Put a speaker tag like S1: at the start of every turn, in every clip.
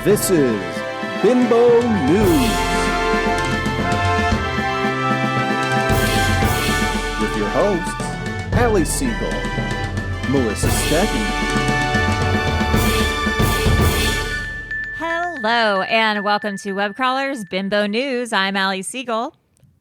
S1: This is Bimbo News with your hosts, Allie Siegel, Melissa Stetton.
S2: Hello, and welcome to Webcrawler's Bimbo News. I'm Allie Siegel.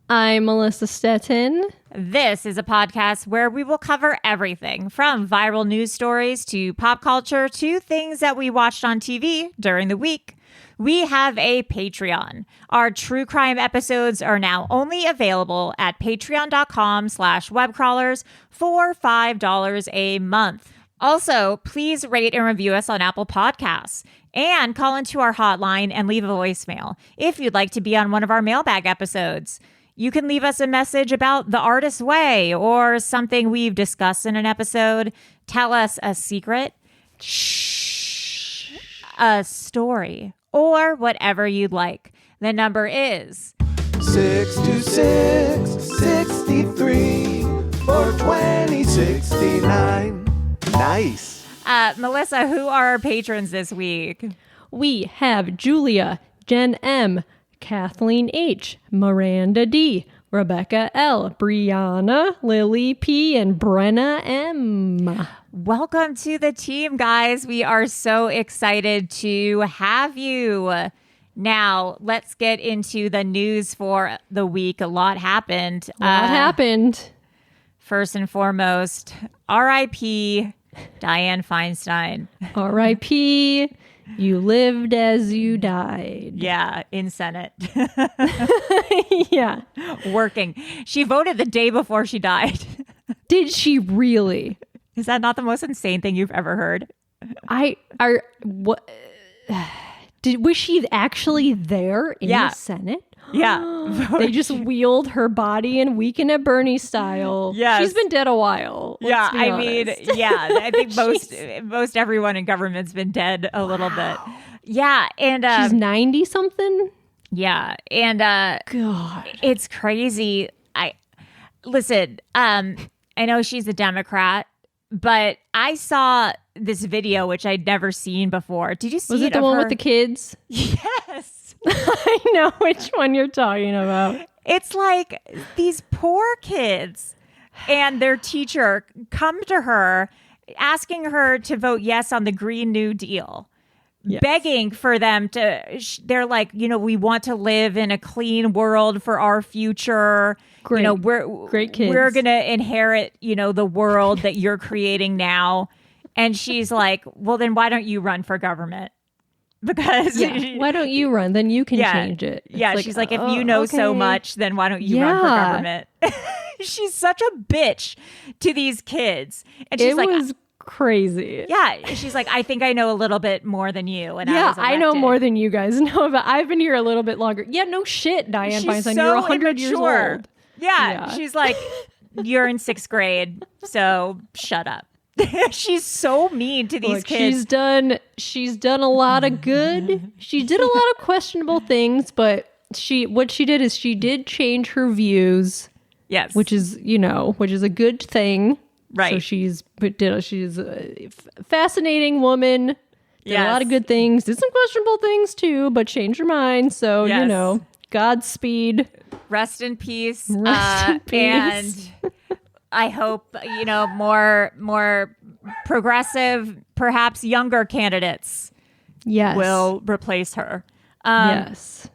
S3: I'm Melissa Stetton.
S2: This is a podcast where we will cover everything from viral news stories to pop culture to things that we watched on TV during the week. We have a Patreon. Our true crime episodes are now only available at patreon.com/webcrawlers for $5 a month. Also, please rate and review us on Apple Podcasts and call into our hotline and leave a voicemail if you'd like to be on one of our mailbag episodes. You can leave us a message about The Artist's Way or something we've discussed in an episode. Tell us a secret, a story, or whatever you'd like. The number is
S1: 626-63-420-69. Nice.
S2: Melissa, who are our patrons this week?
S3: We have Julia, Jen M., Kathleen H., Miranda D., Rebecca L., Brianna, Lily P., and Brenna M.
S2: Welcome to the team, guys. We are so excited to have you. Now, let's get into the news for the week. A lot happened. First and foremost, R.I.P. Dianne Feinstein.
S3: R.I.P. You lived as you died.
S2: Yeah, in Senate.
S3: Yeah.
S2: Working. She voted the day before she died.
S3: Did she really?
S2: Is that not the most insane thing you've ever heard?
S3: Was she actually there in the Senate?
S2: Yeah.
S3: They just wheeled her body in Weekend at Bernie style.
S2: Yes.
S3: She's been dead a while.
S2: I think most everyone in government's been dead a little bit. Yeah. And
S3: she's 90 something.
S2: Yeah. And
S3: God,
S2: it's crazy. I know she's a Democrat, but I saw this video which I'd never seen before. Did you see it?
S3: Was it the one with the kids?
S2: Yes.
S3: I know which one you're talking about.
S2: It's like these poor kids and their teacher come to her asking her to vote yes on the Green New Deal. Yes. Begging for them to, they're like, we want to live in a clean world for our future.
S3: Great. Great kids.
S2: We're going to inherit, the world that you're creating now. And she's like, well, then why don't you run for government? Because
S3: why don't you run? Then you can change it.
S2: It's she's like, if you know so much, then why don't you run for government? She's such a bitch to these kids. And she's
S3: it was crazy.
S2: Yeah. She's like, I think I know a little bit more than you. And
S3: I know more than you guys know, but I've been here a little bit longer. Yeah, no shit, Dianne Feinstein. You're 100 years old.
S2: Yeah. She's like, you're in 6th grade, so shut up. She's so mean to these kids.
S3: She's done a lot of good. She did a lot of questionable things, but what she did is she did change her views.
S2: Yes.
S3: Which is a good thing.
S2: Right.
S3: So she's a fascinating woman. Did a lot of good things. Did some questionable things too, but changed her mind. So, Godspeed.
S2: Rest in peace.
S3: Rest in peace.
S2: And I hope, more progressive, perhaps younger candidates will replace her.
S3: Yes.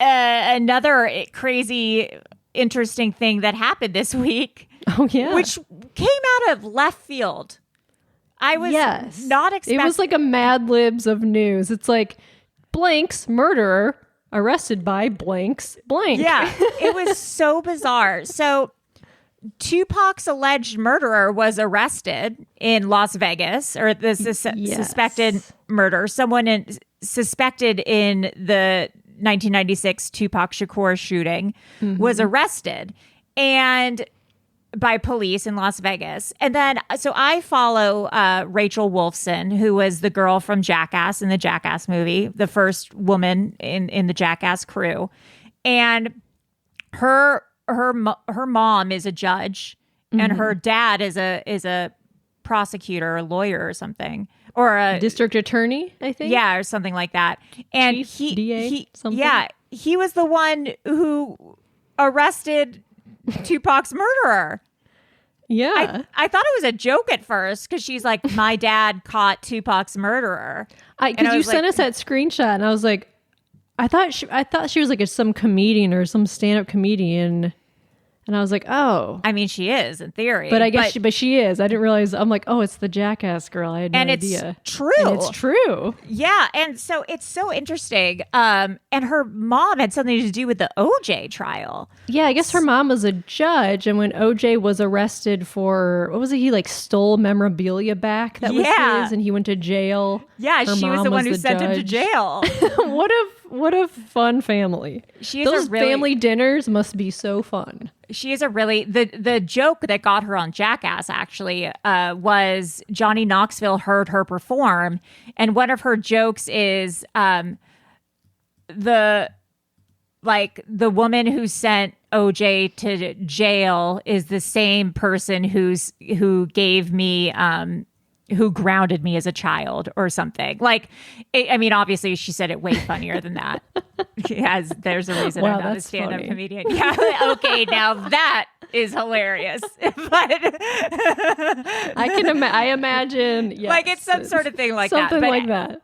S2: Another crazy, interesting thing that happened this week.
S3: Oh, yeah.
S2: Which came out of left field. I was not expecting.
S3: It was like a Mad Libs of news. It's like blank's murderer arrested by blank's blank.
S2: Yeah, it was so bizarre. So Tupac's alleged murderer was arrested in Las Vegas, or the suspected murder. Someone suspected in the 1996 Tupac Shakur shooting was arrested and by police in Las Vegas. And then, so I follow Rachel Wolfson, who was the girl from Jackass in the Jackass movie, the first woman in the Jackass crew. And her mom is a judge and her dad is a prosecutor or lawyer or something. or a
S3: district attorney, I think.
S2: Yeah, or something like that. And
S3: Chief DA, something?
S2: Yeah, he was the one who arrested Tupac's murderer.
S3: Yeah.
S2: I thought it was a joke at first because she's like, my dad caught Tupac's murderer.
S3: Because you sent us that screenshot, and I was like, I thought she was like some comedian or some stand-up comedian. And I was like, oh.
S2: I mean, she is in theory.
S3: But I guess she is. I didn't realize. I'm like, oh, it's the Jackass girl. I had no idea.
S2: It's true.
S3: And it's true.
S2: Yeah. And so it's so interesting. And her mom had something to do with the OJ trial.
S3: Yeah, I guess her mom was a judge. And when OJ was arrested for, what was it? He like stole memorabilia back that was his, and he went to jail.
S2: Yeah, she was the one who sent him to jail.
S3: What a fun family. Those family dinners must be so fun.
S2: She is a really the joke that got her on Jackass actually was Johnny Knoxville heard her perform, and one of her jokes is the woman who sent OJ to jail is the same person who gave me who grounded me as a child or something. Like, I mean, obviously she said it way funnier than that. Yes, there's a reason I'm not a stand-up comedian. Yeah, okay, now that is hilarious. But
S3: I imagine, yes,
S2: like it's some sort of thing like
S3: something
S2: that. But
S3: like that.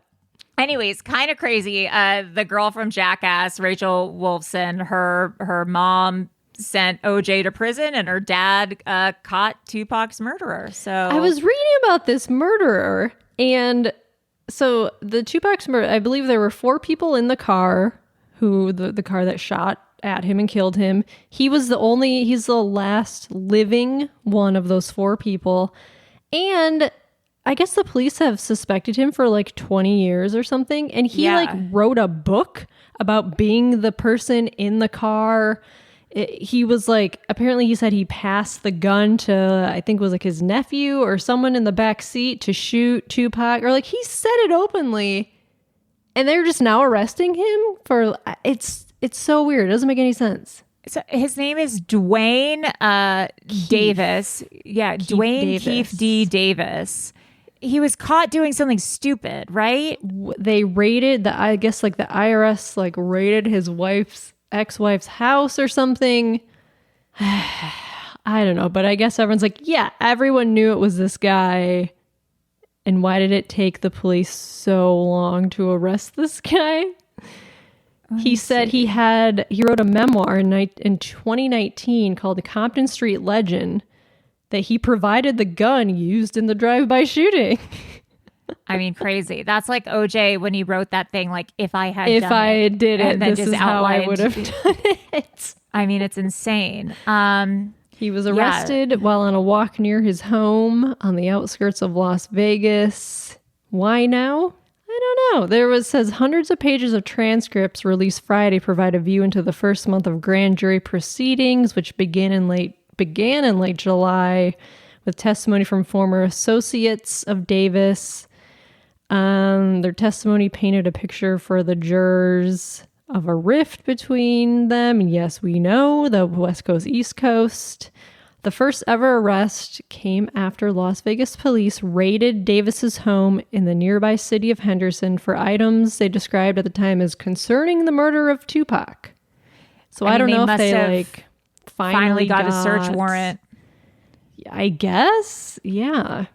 S2: Anyways, kind of crazy. The girl from Jackass, Rachel Wolfson, her mom sent OJ to prison, and her dad caught Tupac's murderer. So
S3: I was reading about this murderer, and so the Tupac's murder, I believe there were 4 people in the car the car that shot at him and killed him. He's the last living one of those 4 people. And I guess the police have suspected him for like 20 years or something. And he wrote a book about being the person in the car. He was like, apparently he said he passed the gun to, I think it was like his nephew or someone in the back seat to shoot Tupac, or like he said it openly, and they're just now arresting him for, it's so weird. It doesn't make any sense.
S2: So his name is Dwayne Davis. Yeah, Dwayne Keefe D. Davis. He was caught doing something stupid, right?
S3: They raided I guess like the IRS like raided his ex-wife's house or something. I don't know, but I guess everyone's like, yeah, everyone knew it was this guy. And why did it take the police so long to arrest this guy? He said he wrote a memoir in 2019 called The Compton Street Legend that he provided the gun used in the drive-by shooting.
S2: I mean, crazy. That's like OJ when he wrote that thing, like, if I
S3: did it, this is how I would have done it.
S2: I mean, it's insane.
S3: He was arrested while on a walk near his home on the outskirts of Las Vegas. Why now? I don't know. Says hundreds of pages of transcripts released Friday provide a view into the first month of grand jury proceedings, which began in late July, with testimony from former associates of Davis. Their testimony painted a picture for the jurors of a rift between them. And yes, we know the West Coast, East Coast. The first ever arrest came after Las Vegas police raided Davis's home in the nearby city of Henderson for items they described at the time as concerning the murder of Tupac. So I don't know if they like finally got a search warrant. I guess. Yeah.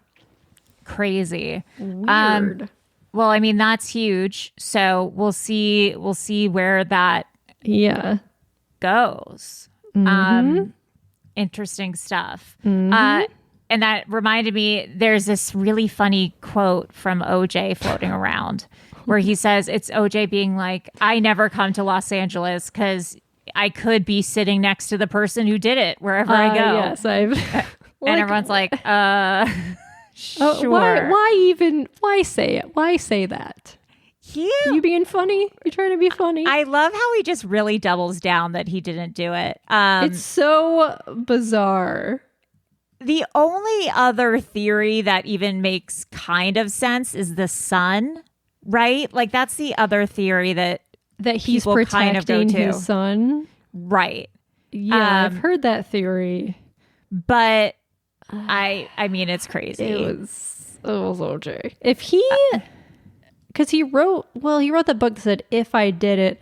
S2: Crazy.
S3: Weird.
S2: Well, I mean, that's huge. So we'll see where that goes.
S3: Mm-hmm.
S2: Interesting stuff.
S3: Mm-hmm.
S2: And that reminded me, there's this really funny quote from OJ floating around where he says it's OJ being like, I never come to Los Angeles because I could be sitting next to the person who did it wherever I go.
S3: Yes, I've...
S2: and everyone's like, sure.
S3: Why say it? Why say that? You being funny? You trying to be funny?
S2: I love how he just really doubles down that he didn't do it.
S3: It's so bizarre.
S2: The only other theory that even makes kind of sense is the son, right? Like that's the other theory that
S3: he's protecting his son.
S2: Right.
S3: Yeah, I've heard that theory.
S2: But I mean, it's crazy.
S3: OJ. If he, because he wrote the book that said, if I did it,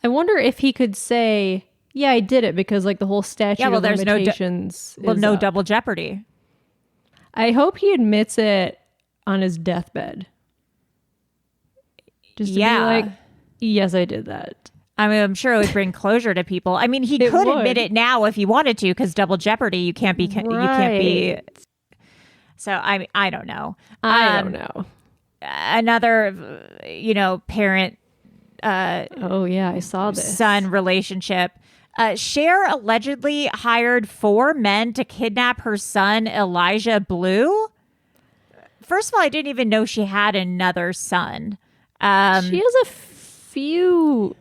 S3: I wonder if he could say, yeah, I did it, because like the whole statute of limitations.
S2: No double jeopardy.
S3: I hope he admits it on his deathbed. Just to be like, yes, I did that.
S2: I mean, I'm sure it would bring closure to people. I mean, he could admit it now if he wanted to, because double jeopardy, you can't be. You can't be. So I don't know.
S3: I don't know.
S2: Another, parent.
S3: I saw this.
S2: Son relationship. Cher allegedly hired 4 men to kidnap her son, Elijah Blue. First of all, I didn't even know she had another son.
S3: She has a few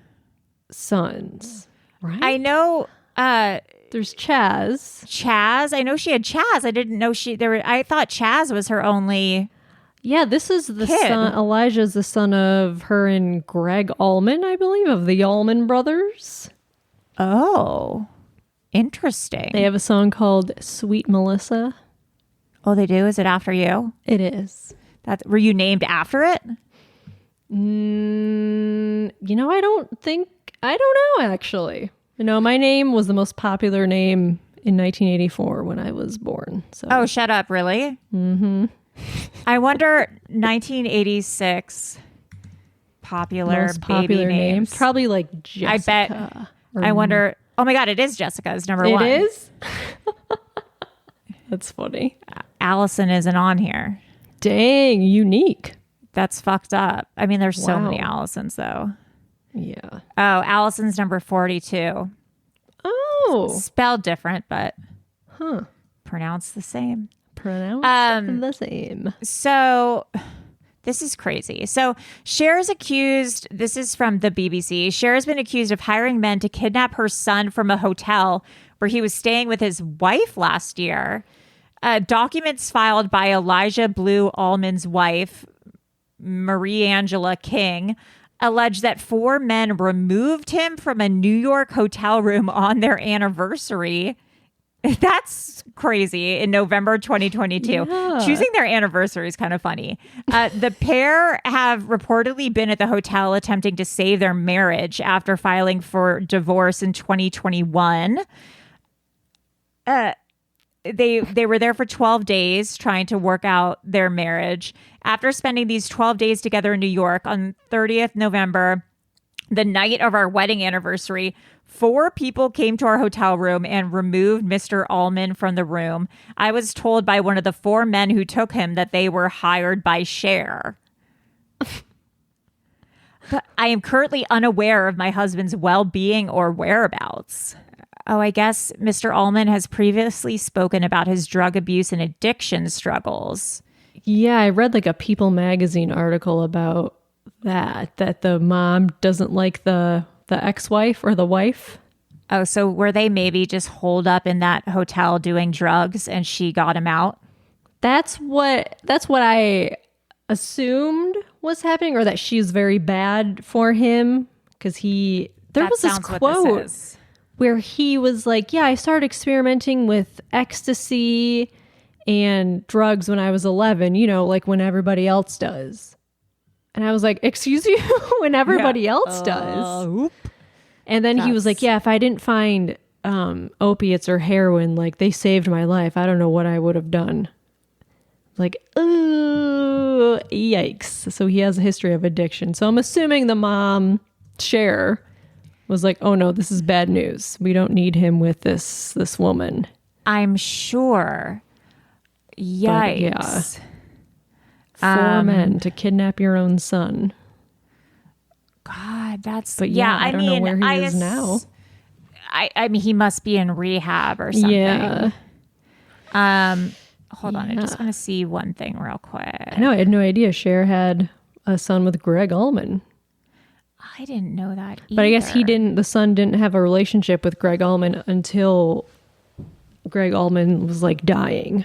S3: sons, right?
S2: I know.
S3: There's Chaz.
S2: I know she had Chaz. I didn't know I thought Chaz was her only.
S3: Yeah, this is the
S2: kid.
S3: son. Elijah's the son of her and Greg Allman, I believe, of the Allman Brothers.
S2: Oh, interesting.
S3: They have a song called "Sweet Melissa."
S2: Oh, they do? Is it after you?
S3: It is.
S2: Were you named after it?
S3: I don't know, actually. My name was the most popular name in 1984 when I was born. So.
S2: Oh, shut up. Really?
S3: Mm-hmm.
S2: I wonder, 1986 most popular names.
S3: Probably like Jessica.
S2: I bet. I wonder. Oh my God, it is Jessica's number 1.
S3: It is? That's funny.
S2: Allison isn't on here.
S3: Dang, unique.
S2: That's fucked up. I mean, there's so many Allisons, though.
S3: Yeah.
S2: Oh, Allison's number 42.
S3: Oh.
S2: Spelled different, but pronounced the same.
S3: Pronounced the same.
S2: So this is crazy. So Cher is accused, this is from the BBC, Cher has been accused of hiring men to kidnap her son from a hotel where he was staying with his wife last year. Documents filed by Elijah Blue Allman's wife, Marie Angela King, allege that 4 men removed him from a New York hotel room on their anniversary. That's crazy. In November 2022.
S3: Yeah.
S2: Choosing their anniversary is kind of funny. The pair have reportedly been at the hotel attempting to save their marriage after filing for divorce in 2021. They were there for 12 days trying to work out their marriage. After spending these 12 days together in New York on 30th November, the night of our wedding anniversary, 4 people came to our hotel room and removed Mr. Allman from the room. I was told by one of the 4 men who took him that they were hired by Cher. But I am currently unaware of my husband's well-being or whereabouts. Oh, I guess Mr. Allman has previously spoken about his drug abuse and addiction struggles.
S3: Yeah, I read like a People magazine article about that the mom doesn't like the ex-wife or the wife.
S2: Oh, so were they maybe just holed up in that hotel doing drugs and she got him out?
S3: That's what I assumed was happening, or that she's very bad for him, because there was this quote where he was like, yeah, I started experimenting with ecstasy and drugs when I was 11, like when everybody else does. And I was like, excuse you? When everybody else does. And then he was like, yeah, if I didn't find opiates or heroin, like they saved my life. I don't know what I would have done. Like, ooh, yikes. So he has a history of addiction. So I'm assuming the mom, Cher, was like, oh no, this is bad news. We don't need him with this woman.
S2: I'm sure. Yikes.
S3: But yeah. 4 men to kidnap your own son.
S2: God, that's...
S3: But yeah, I don't know where he is now.
S2: I mean, he must be in rehab or something.
S3: Yeah.
S2: Hold on, I just want to see one thing real quick.
S3: I know, I had no idea Cher had a son with Greg Allman.
S2: I didn't know that either.
S3: But I guess the son didn't have a relationship with Greg Allman until Greg Allman was like dying.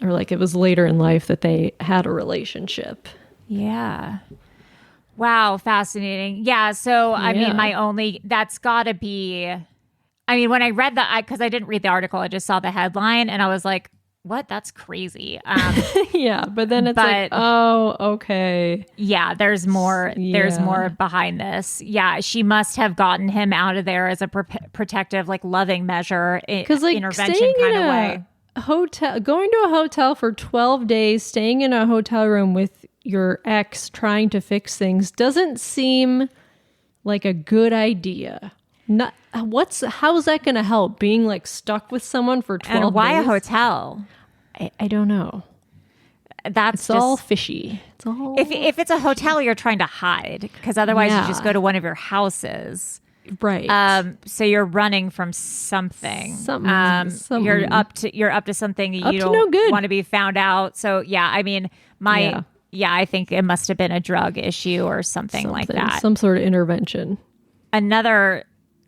S3: Or like it was later in life that they had a relationship.
S2: Yeah. Wow, fascinating. Yeah, so I mean, that's gotta be, I mean, when I read because I didn't read the article, I just saw the headline and I was like, what? That's crazy.
S3: Yeah, but then it's like, oh, okay.
S2: Yeah, there's more. There's more behind this. Yeah, she must have gotten him out of there as a protective, like loving measure,
S3: because like
S2: intervention kind of way.
S3: Hotel, going to a hotel for 12 days, staying in a hotel room with your ex, trying to fix things doesn't seem like a good idea. Not how is that going to help? Being like stuck with someone for 12
S2: and why
S3: days?
S2: A hotel?
S3: I don't know.
S2: It's
S3: all fishy. It's all
S2: if it's a hotel, you're trying to hide because otherwise you just go to one of your houses,
S3: right?
S2: So you're running from something.
S3: Something.
S2: You're up to something you don't want to be found out. So yeah, I mean I think it must have been a drug issue or something like that.
S3: Some sort of intervention.
S2: Another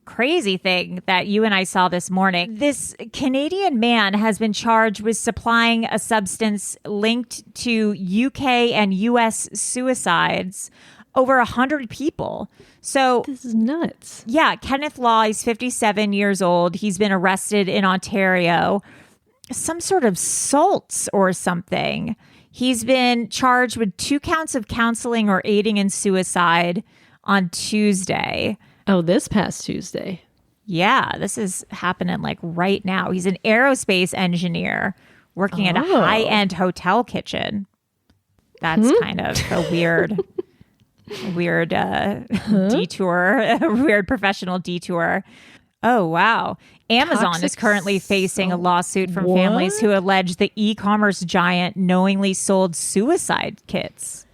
S2: crazy thing that you and I saw this morning. This Canadian man has been charged with supplying a substance linked to UK and US suicides. Over 100 people. So
S3: this is nuts.
S2: Yeah, Kenneth Law, he's 57 years old. He's been arrested in Ontario. Some sort of assaults or something. He's been charged with 2 counts of counseling or aiding in suicide on Tuesday.
S3: Oh, this past Tuesday.
S2: Yeah, this is happening like right now. He's an aerospace engineer working at a high-end hotel kitchen. That's kind of a weird detour, a weird professional detour. Oh, wow. Amazon is currently facing a lawsuit from families who allege the e-commerce giant knowingly sold suicide kits.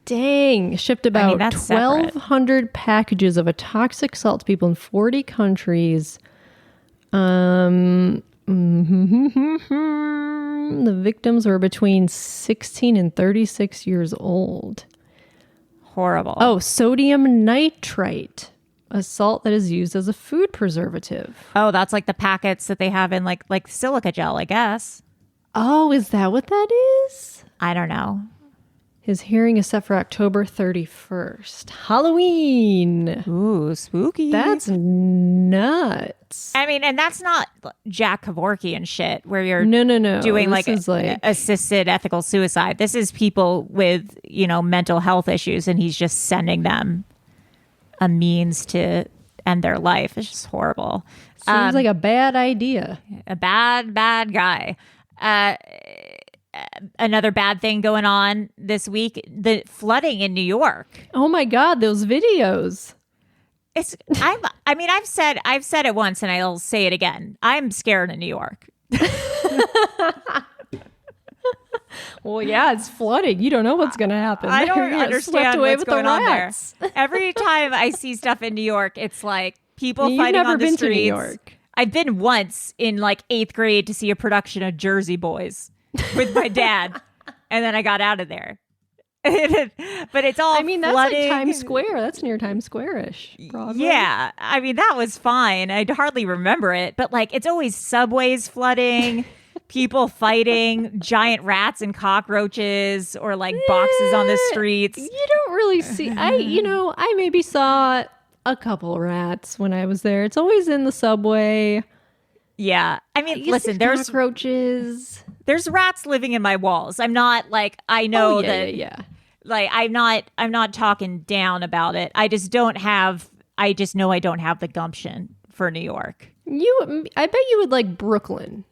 S3: Dang, shipped about 1,200 packages of a toxic salt to people in 40 countries. The victims were between 16 and 36 years old.
S2: Horrible.
S3: Oh, sodium nitrite, a salt that is used as a food preservative.
S2: Oh, that's like the packets that they have in like silica gel, I guess.
S3: Oh, is that what that is?
S2: I don't know.
S3: His hearing is set for October 31st. Halloween.
S2: Ooh, spooky.
S3: That's nuts.
S2: I mean, and that's not Jack Kevorkian shit where you're
S3: no.
S2: doing like assisted ethical suicide. This is people with, mental health issues, and he's just sending them a means to end their life. It's just horrible.
S3: Seems like a bad idea.
S2: A bad guy. Another bad thing going on this week, the flooding in New York.
S3: Oh my God, those videos.
S2: I've said it once and I'll say it again. I'm scared of New York.
S3: Well, yeah, it's flooding. You don't know what's going to happen.
S2: I don't understand what's going on there.
S3: Rats.
S2: Every time I see stuff in New York, it's like people
S3: You've
S2: fighting
S3: never
S2: on the
S3: been
S2: streets.
S3: To New York.
S2: I've been once in like 8th grade to see a production of Jersey Boys with my dad, and then I got out of there. But it's all
S3: that's
S2: flooding.
S3: like Times Square. That's near Times Square-ish. Broadway.
S2: Yeah, I mean that was fine. I'd hardly remember it, but like it's always subways flooding, people fighting, giant rats and cockroaches, or like boxes on the streets.
S3: You don't really see. I maybe saw a couple rats when I was there. It's always in the subway.
S2: Yeah, I mean, listen, there's
S3: cockroaches.
S2: There's rats living in my walls. I'm not like I know that.
S3: Yeah.
S2: Like I'm not talking down about it. I just know I don't have the gumption for New York.
S3: I bet you would like Brooklyn.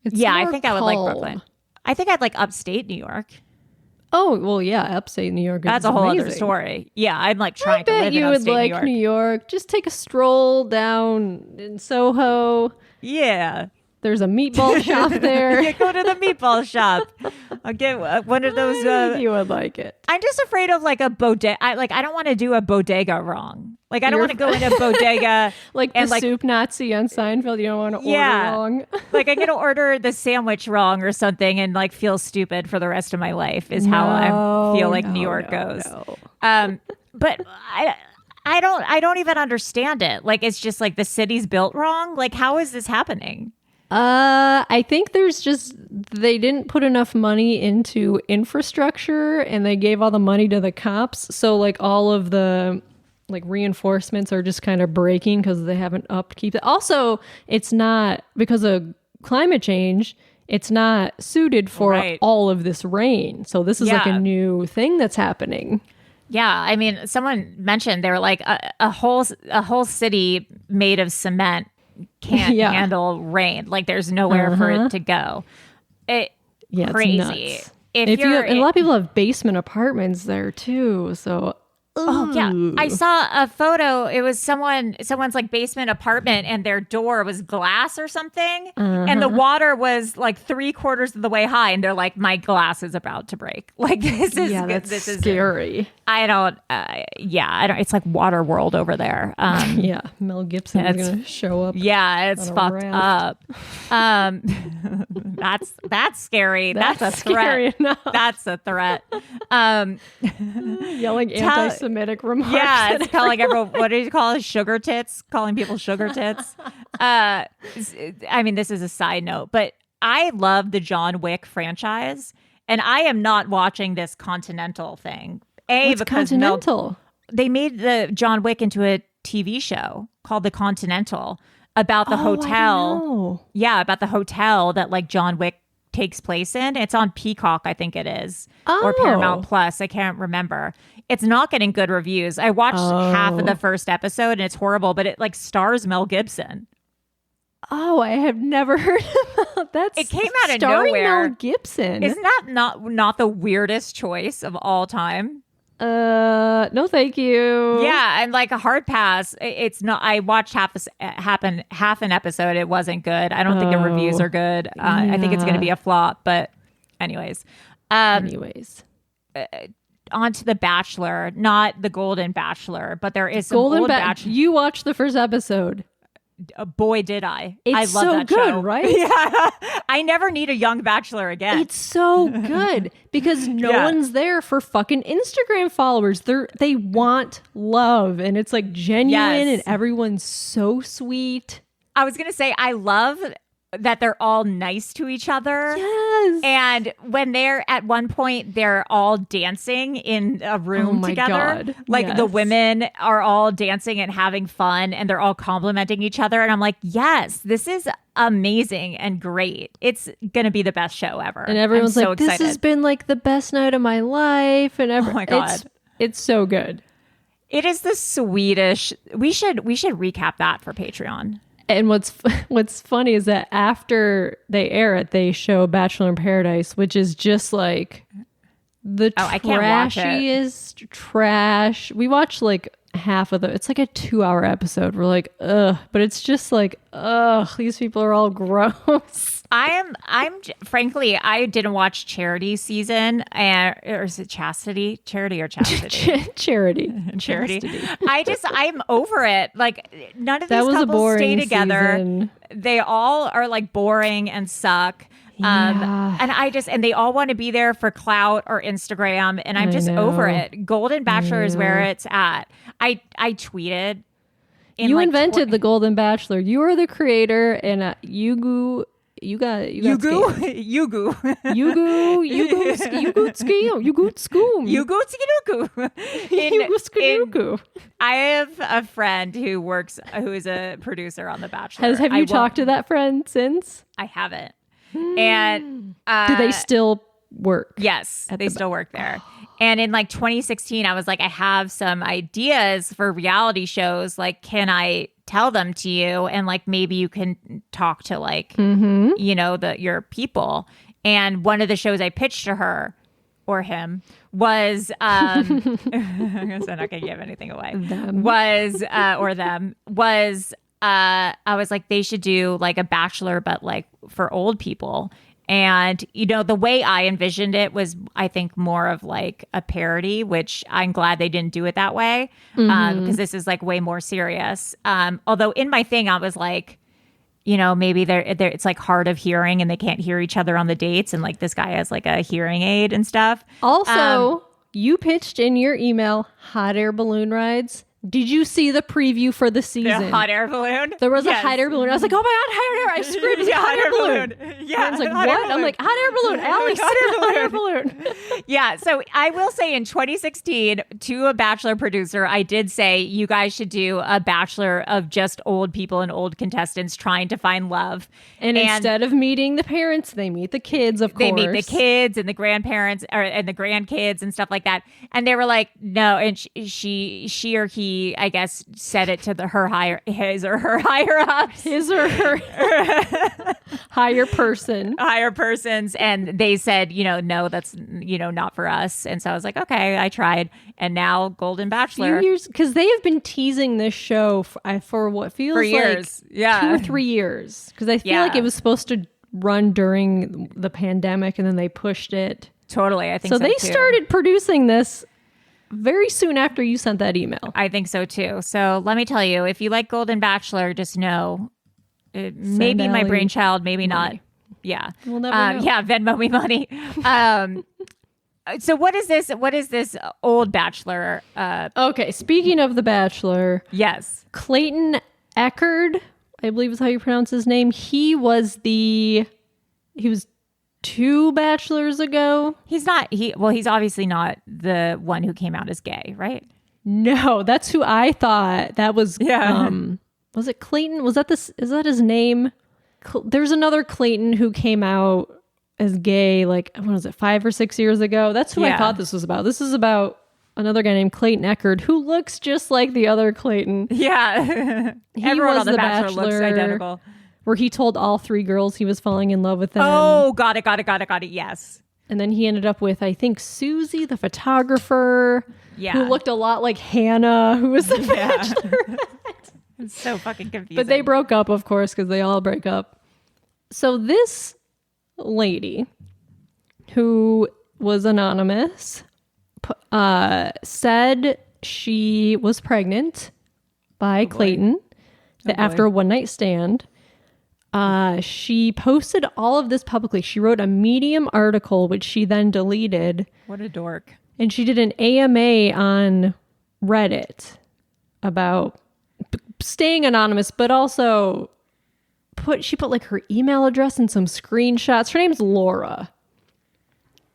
S2: I think I would like Brooklyn. I think I'd like upstate New York.
S3: Oh, well, yeah, upstate New York.
S2: That's a whole other story. Yeah, I'm like trying to live in upstate New York.
S3: I bet you would like New York. Just take a stroll down in Soho.
S2: Yeah.
S3: There's a meatball shop there.
S2: You go to the meatball shop. I'll get one of those.
S3: You would like it.
S2: I'm just afraid of like a bodega. I don't want to do a bodega wrong. Like I don't want to go in a bodega
S3: like and the soup Nazi on Seinfeld. You don't want to order wrong.
S2: Like I'm gonna order the sandwich wrong or something and like feel stupid for the rest of my life. Is how I feel like New York goes. But I don't even understand it. Like it's just like the city's built wrong. Like how is this happening?
S3: I think they didn't put enough money into infrastructure and they gave all the money to the cops. So like all of the like reinforcements are just kind of breaking because they haven't upkeep. Also, it's not because of climate change. it's not suited for all of this rain. So this is like a new thing that's happening.
S2: Yeah, I mean, someone mentioned they were like a whole city made of cement can't handle rain. Like there's nowhere for it to go. Crazy.
S3: It's nuts. And a lot of people have basement apartments there too. So
S2: I saw a photo. It was someone's like basement apartment, and their door was glass or something, and the water was like 3/4 of the way high, and they're like, "My glass is about to break." Like this is
S3: scary.
S2: I don't. It's like water world over there.
S3: Mel Gibson is gonna show up.
S2: Yeah, it's fucked up. That's scary. That's a threat. That's a threat.
S3: Yelling anti-Semitic remarks.
S2: Yeah, it's calling everyone. What do you call it? Sugar tits. Calling people sugar tits. I mean, this is a side note, but I love the John Wick franchise, and I am not watching this Continental thing.
S3: What's
S2: Because
S3: Continental?
S2: they made the John Wick into a TV show called The Continental about the hotel. Yeah, about the hotel that like John Wick takes place in. It's on Peacock, I think it is, or Paramount Plus. I can't remember. It's not getting good reviews. I watched half of the first episode and it's horrible, but it like stars Mel Gibson.
S3: Oh, I have never heard about that.
S2: It came out of
S3: starring
S2: nowhere.
S3: Mel Gibson.
S2: Isn't that not the weirdest choice of all time?
S3: No, thank you.
S2: Yeah, and like a hard pass. It's not. I watched half an episode. It wasn't good. I don't think the reviews are good. I think it's going to be a flop. But anyways. On to The Bachelor, not the Golden Bachelor, but there is some Golden Bachelor.
S3: You watched the first episode.
S2: Boy, did I.
S3: It's
S2: I love
S3: so
S2: that
S3: good,
S2: show.
S3: right?
S2: Yeah. I never need a young bachelor again.
S3: It's so good because no one's there for fucking Instagram followers. They want love, and it's like genuine, and everyone's so sweet.
S2: I was going to say, I love that they're all nice to each other.
S3: Yes.
S2: And when they're at one point, they're all dancing in a room together.
S3: God.
S2: Like the women are all dancing and having fun, and they're all complimenting each other. And I'm like, yes, this is amazing and great. It's going to be the best show ever.
S3: And everyone's
S2: like,
S3: this has been like the best night of my life. And
S2: oh my God.
S3: It's so good.
S2: It is the Swedish. We should recap that for Patreon.
S3: And what's funny is that after they air it, they show Bachelor in Paradise, which is just like the trashiest trash. We watched like half of it's like a 2-hour episode. We're like, ugh, but it's just like, ugh, these people are all gross.
S2: I'm frankly, I didn't watch Charity season, or is it Chastity? Charity or Chastity?
S3: Charity.
S2: I'm over it. Like none of these couples stay together.
S3: Season.
S2: They all are like boring and suck. And they all want to be there for clout or Instagram, and I'm just over it. Golden Bachelor is where it's at. I tweeted.
S3: You invented the Golden Bachelor. You are the creator, and you got
S2: Yugu. I have a friend who is a producer on The Bachelor.
S3: Have you talked to that friend since?
S2: I haven't. And
S3: do they still work?
S2: Yes, they still work there. And in like 2016, I was like, I have some ideas for reality shows. Like, can I tell them to you? And like, maybe you can talk to like, your people. And one of the shows I pitched to her or him was, I guess I'm not going to give anything away, I was like, they should do like a Bachelor, but like for old people. And, the way I envisioned it was, I think, more of like a parody, which I'm glad they didn't do it that way, because this is like way more serious. Although in my thing, I was like, maybe it's like hard of hearing and they can't hear each other on the dates. And like this guy has like a hearing aid and stuff.
S3: Also, you pitched in your email hot air balloon rides. Did you see the preview for the
S2: The
S3: season?
S2: hot air balloon.
S3: There was a
S2: Yes.
S3: hot air balloon. I was like, oh my God, hot air. I screamed, it's a hot air balloon.
S2: Yeah.
S3: I was like,
S2: hot air
S3: what? I'm like, hot air balloon. Allie said hot air balloon.
S2: Yeah. So I will say in 2016 to a Bachelor producer, I did say you guys should do a Bachelor of just old people and old contestants trying to find love.
S3: And instead of meeting the parents, they meet the kids, of course.
S2: They meet the kids and the grandparents and the grandkids and stuff like that. And they were like, no. And she or he, I guess, said it to his or her higher ups.
S3: His or her higher persons.
S2: And they said, no, that's, not for us. And so I was like, okay, I tried. And now Golden Bachelor.
S3: Few years, because they have been teasing this show for what feels like
S2: years. Yeah.
S3: 2 or 3 years. Because I feel like it was supposed to run during the pandemic and then they pushed it.
S2: Totally. I think so
S3: they
S2: too.
S3: started producing this very soon after you sent that email.
S2: I think so too. So let me tell you, if you like Golden Bachelor, just know it may be my
S3: Allie
S2: brainchild, maybe
S3: money.
S2: not. Yeah.
S3: We'll never know.
S2: Yeah, Venmo me money. So what is this? What is this old Bachelor?
S3: Okay, speaking of The Bachelor,
S2: Yes.
S3: Clayton Echard, I believe is how you pronounce his name. He was 2 bachelors ago.
S2: He's obviously not the one who came out as gay, right?
S3: No, that's who I thought. That was
S2: Yeah.
S3: Was it Clayton? Is that his name? There's another Clayton who came out as gay, like, what was it, 5 or 6 years ago? That's who I thought this was about. This is about another guy named Clayton Echard who looks just like the other Clayton.
S2: Yeah. Everyone on The Bachelor looks identical.
S3: Where he told all 3 girls he was falling in love with them.
S2: Oh, got it. Yes.
S3: And then he ended up with, I think, Susie, the photographer, who looked a lot like Hannah, who was the Bachelorette.
S2: It's so fucking confusing.
S3: But they broke up, of course, because they all break up. So this lady, who was anonymous, said she was pregnant by Clayton after a one-night stand. She posted all of this publicly. She wrote a Medium article, which she then deleted.
S2: What a dork.
S3: And she did an AMA on Reddit about staying anonymous, but also she put like her email address and some screenshots. Her name's Laura.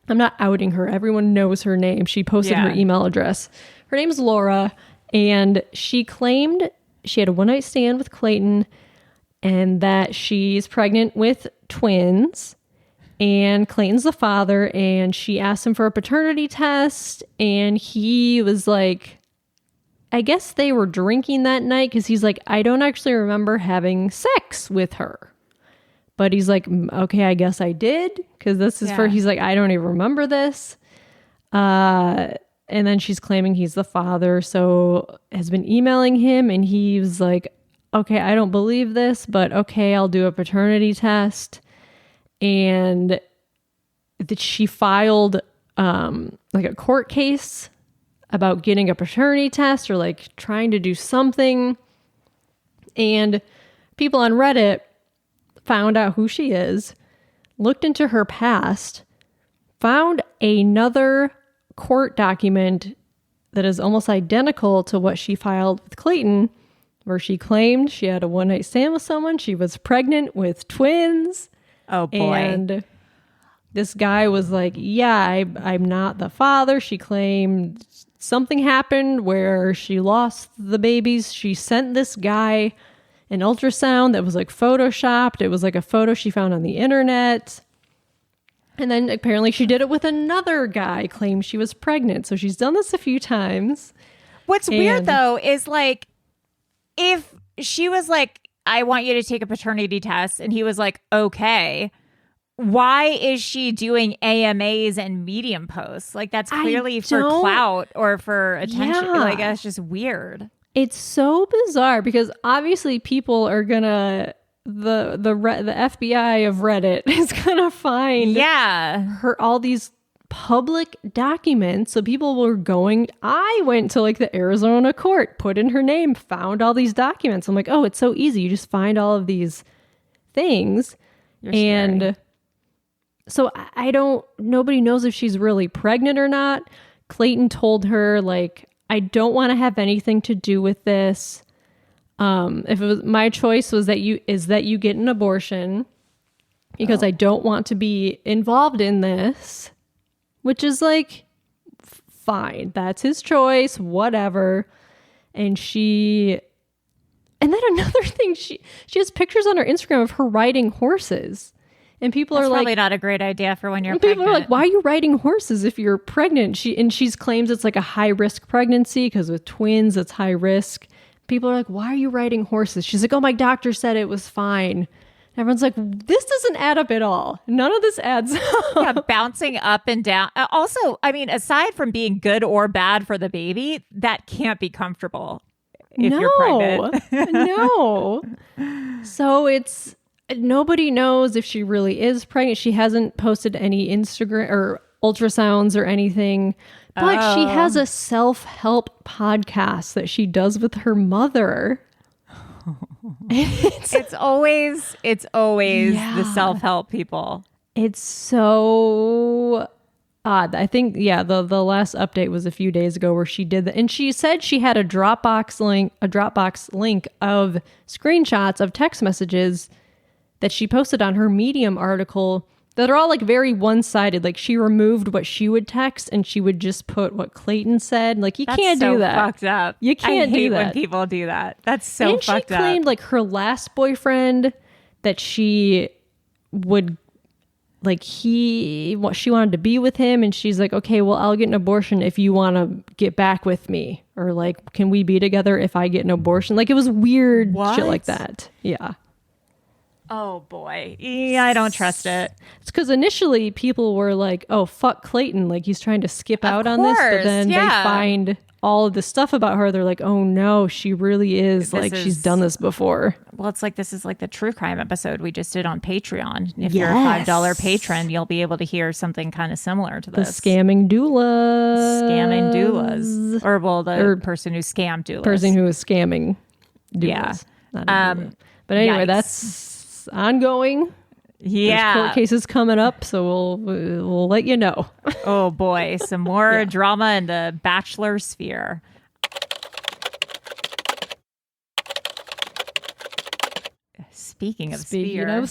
S3: I'm not outing her. Everyone knows her name. She posted her email address. Her name's Laura, and she claimed she had a one-night stand with Clayton and that she's pregnant with twins, and Clayton's the father, and she asked him for a paternity test, and he was like, I guess they were drinking that night, because he's like, I don't actually remember having sex with her. But he's like, okay, I guess I did, because this is he's like, I don't even remember this. And then she's claiming he's the father, so has been emailing him, and he was like, okay, I don't believe this, but okay, I'll do a paternity test. And that she filed like a court case about getting a paternity test or like trying to do something. And people on Reddit found out who she is, looked into her past, found another court document that is almost identical to what she filed with Clayton, where she claimed she had a one-night stand with someone. She was pregnant with twins.
S2: Oh, boy.
S3: And this guy was like, yeah, I'm not the father. She claimed something happened where she lost the babies. She sent this guy an ultrasound that was like photoshopped. It was like a photo she found on the internet. And then apparently she did it with another guy, claimed she was pregnant. So she's done this a few times.
S2: What's weird, though, is like, if she was like, I want you to take a paternity test, and he was like, okay, why is she doing AMAs and Medium posts? Like, that's clearly for clout or for attention.
S3: Yeah.
S2: Like, that's just weird.
S3: It's so bizarre because obviously people are gonna the FBI of Reddit is gonna find her all these public documents. So people were going. I went to like the Arizona court, put in her name, found all these documents. I'm like, oh, it's so easy. You just find all of these things, and so I don't. Nobody knows if she's really pregnant or not. Clayton told her like, I don't want to have anything to do with this. If it was my choice was that you get an abortion because I don't want to be involved in this, which is like fine. That's his choice, whatever. And then another thing, she has pictures on her Instagram of her riding horses. And people
S2: That's
S3: are like,
S2: probably not a great idea for when you're
S3: people
S2: pregnant.
S3: are like, why are you riding horses if you're pregnant? She's claims it's like a high risk pregnancy because with twins, it's high risk. People are like, why are you riding horses? She's like, oh, my doctor said it was fine. Everyone's like, this doesn't add up at all. None of this adds up.
S2: Yeah, bouncing up and down. Also, I mean, aside from being good or bad for the baby, that can't be comfortable if you're pregnant.
S3: No. So it's, nobody knows if she really is pregnant. She hasn't posted any Instagram or ultrasounds or anything. But she has a self-help podcast that she does with her mother.
S2: It's always the self-help people.
S3: It's so odd. I think, the last update was a few days ago where she did that. And she said she had a Dropbox link of screenshots of text messages that she posted on her Medium article that are all like very one-sided. Like she removed what she would text and she would just put what Clayton said. Like
S2: That's
S3: can't
S2: so
S3: do that.
S2: Fucked up.
S3: You can't
S2: I hate
S3: do that
S2: when people do that. That's so
S3: and
S2: fucked
S3: she claimed
S2: up.
S3: like her last boyfriend that she would she wanted to be with him, and she's like, okay, well, I'll get an abortion if you want to get back with me, or like, can we be together if I get an abortion? Like it was weird shit like that. Yeah.
S2: Oh boy. Yeah, I don't trust it.
S3: It's because initially people were like, oh, fuck Clayton. Like he's trying to skip out on this. But then they find all of the stuff about her. They're like, oh no, she really is she's done this before.
S2: Well, this is like the true crime episode we just did on Patreon. If you're a $5 patron, you'll be able to hear something kind of similar to this.
S3: The scamming doulas.
S2: Or the person who scammed doulas.
S3: Person who is scamming doulas.
S2: Yeah.
S3: But anyway, that's ongoing.
S2: Yeah.
S3: There's court cases coming up, so we'll let you know.
S2: Oh boy, some more drama in the Bachelor sphere. Speaking of sphere.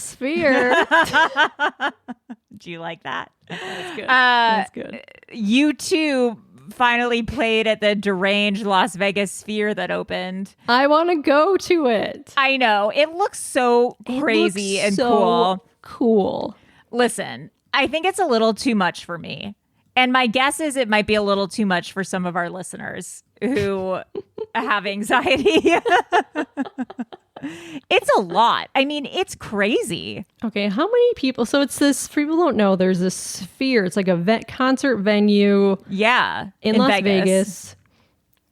S2: Do you like that?
S3: That's good. That's good.
S2: U2 finally played at the deranged Las Vegas Sphere that opened.
S3: I want to go to it.
S2: I know. It looks so crazy and
S3: cool.
S2: Listen, I think it's a little too much for me. And my guess is it might be a little too much for some of our listeners who have anxiety. It's a lot. I mean, it's crazy.
S3: Okay, how many people? So it's this, for people who don't know, there's this Sphere. It's like a concert venue.
S2: Yeah.
S3: In Las Vegas.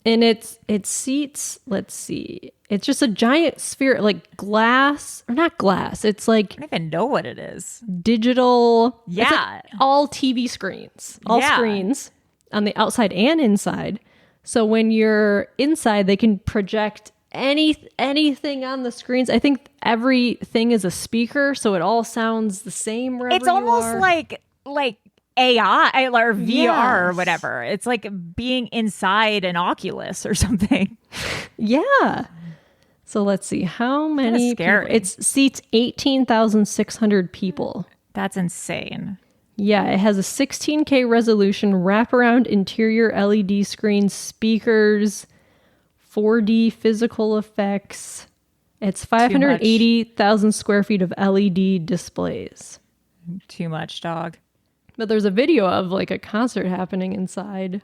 S3: And it seats, let's see. It's just a giant sphere, like glass, or not glass. It's like,
S2: I don't even know what it is.
S3: Digital.
S2: Yeah.
S3: It's like all TV screens, all screens on the outside and inside. So when you're inside, they can project anything on the screens. I think everything is a speaker, so it all sounds the same wherever
S2: it's almost like AI or VR or whatever. It's like being inside an Oculus or something.
S3: Yeah. So let's see how many people. It seats 18,600 people.
S2: That's insane.
S3: Yeah, it has a 16K resolution, wraparound interior LED screen, speakers, 4D physical effects. It's 580,000 square feet of LED displays.
S2: Too much, dog.
S3: But there's a video of like a concert happening inside.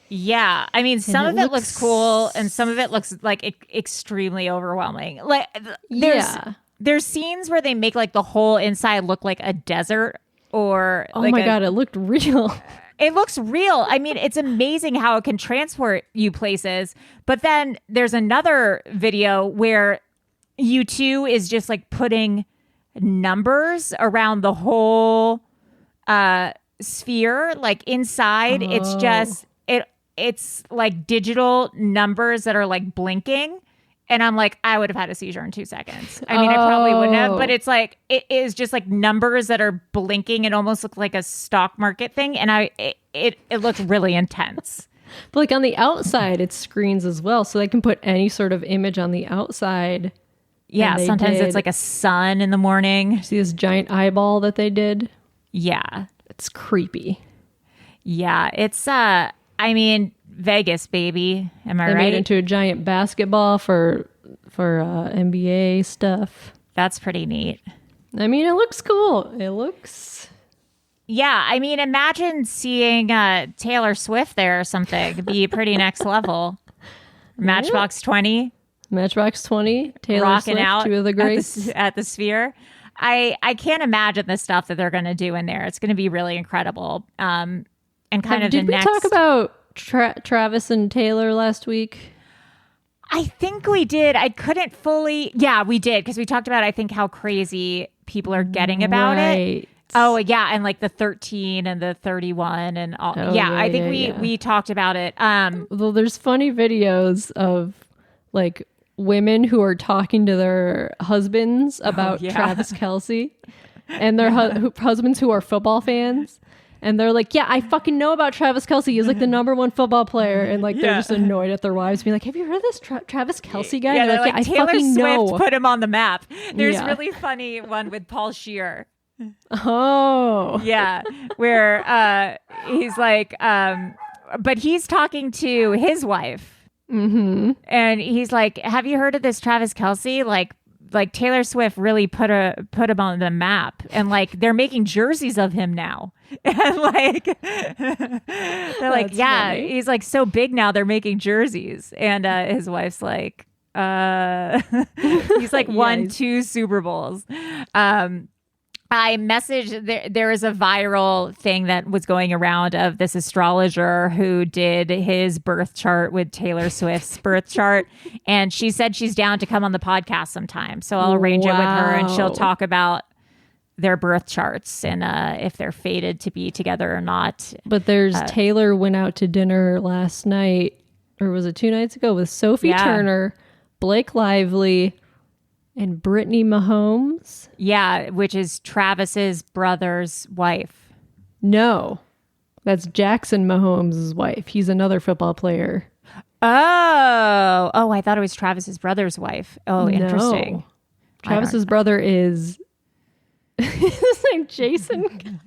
S2: Yeah. I mean, some of it looks cool and some of it looks like extremely overwhelming. Like there's scenes where they make like the whole inside look like a desert or
S3: oh my God, it looked real.
S2: It looks real. I mean, it's amazing how it can transport you places. But then there's another video where U2 is just like putting numbers around the whole sphere, like inside. It's just it's like digital numbers that are like blinking. And I'm like, I would have had a seizure in 2 seconds. I mean, I probably wouldn't have, but it's like, it is just like numbers that are blinking and almost look like a stock market thing. And it looked really intense.
S3: But like on the outside, it screens as well. So they can put any sort of image on the outside.
S2: Yeah, sometimes it's like a sun in the morning.
S3: See this giant eyeball that they did?
S2: Yeah.
S3: It's creepy.
S2: Yeah, it's Vegas, baby. Am I
S3: They
S2: right?
S3: made it into a giant basketball for NBA stuff.
S2: That's pretty neat.
S3: I mean, it looks cool. It looks...
S2: Yeah, I mean, imagine seeing Taylor Swift there or something. It'd be pretty next level. Matchbox 20.
S3: Matchbox 20, Taylor
S2: rocking
S3: Swift,
S2: out
S3: two of the greats.
S2: at the Sphere. I can't imagine the stuff that they're going to do in there. It's going to be really incredible. And kind of
S3: Did we talk about Travis and Taylor last week?
S2: I think we did. I couldn't fully. Yeah, we did because we talked about, I think, how crazy people are getting about it. Oh, yeah. And like the 13 and the 31 and all.
S3: Oh,
S2: yeah, I think we talked about it.
S3: Well, there's funny videos of like women who are talking to their husbands about Travis Kelce and their husbands who are football fans. And they're like, yeah, I fucking know about Travis Kelce. He's like the #1 football player. And like, they're just annoyed at their wives being like, have you heard of this Travis Kelce guy?
S2: Yeah,
S3: they're like,
S2: I
S3: Taylor
S2: fucking
S3: Swift
S2: know. Put him on the map. There's really funny one with Paul Scheer.
S3: Oh.
S2: Yeah, where he's like, but he's talking to his wife.
S3: Mm-hmm.
S2: And he's like, have you heard of this Travis Kelce? Like Taylor Swift really put him on the map, and like they're making jerseys of him now. And like they're like, yeah, funny. He's like so big now they're making jerseys. And his wife's like, he's like won 2 Super Bowls. I messaged, there was a viral thing that was going around of this astrologer who did his birth chart with Taylor Swift's birth chart. And she said she's down to come on the podcast sometime. So I'll arrange it with her and she'll talk about their birth charts and if they're fated to be together or not.
S3: But there's Taylor went out to dinner last night, or was it 2 nights ago, with Sophie Turner, Blake Lively, and Britney Mahomes.
S2: Yeah, which is Travis's brother's wife.
S3: No, that's Jackson Mahomes' wife. He's another football player.
S2: Oh, I thought it was Travis's brother's wife. Oh, interesting.
S3: No. Travis's brother is his name Jason.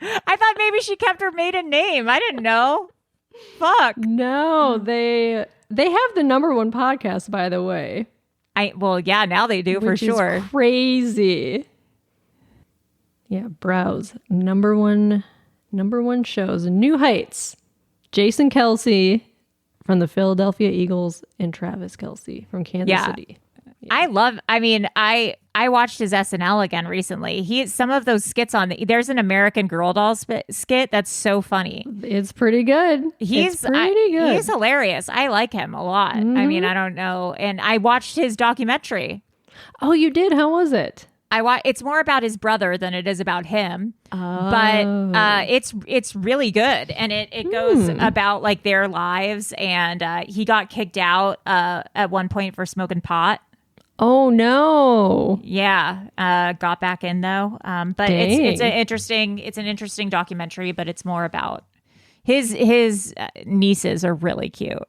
S2: I thought maybe she kept her maiden name. I didn't know. Fuck.
S3: No, they have the #1 podcast, by the way.
S2: Now they do, for sure.
S3: Is crazy. Yeah, browse #1 shows, New Heights. Jason Kelce from the Philadelphia Eagles and Travis Kelce from Kansas City. Yeah.
S2: I watched his SNL again recently. Some of those skits there's an American Girl doll skit that's so funny.
S3: It's pretty good. He's good.
S2: He's hilarious. I like him a lot.
S3: Mm-hmm.
S2: I mean, I don't know. And I watched his documentary.
S3: Oh, you did? How was it?
S2: It's more about his brother than it is about him.
S3: Oh.
S2: But it's really good. And it goes about like their lives. And he got kicked out at one point for smoking pot.
S3: Oh no!
S2: Yeah, got back in though. But it's an interesting documentary. But it's more about his nieces are really cute.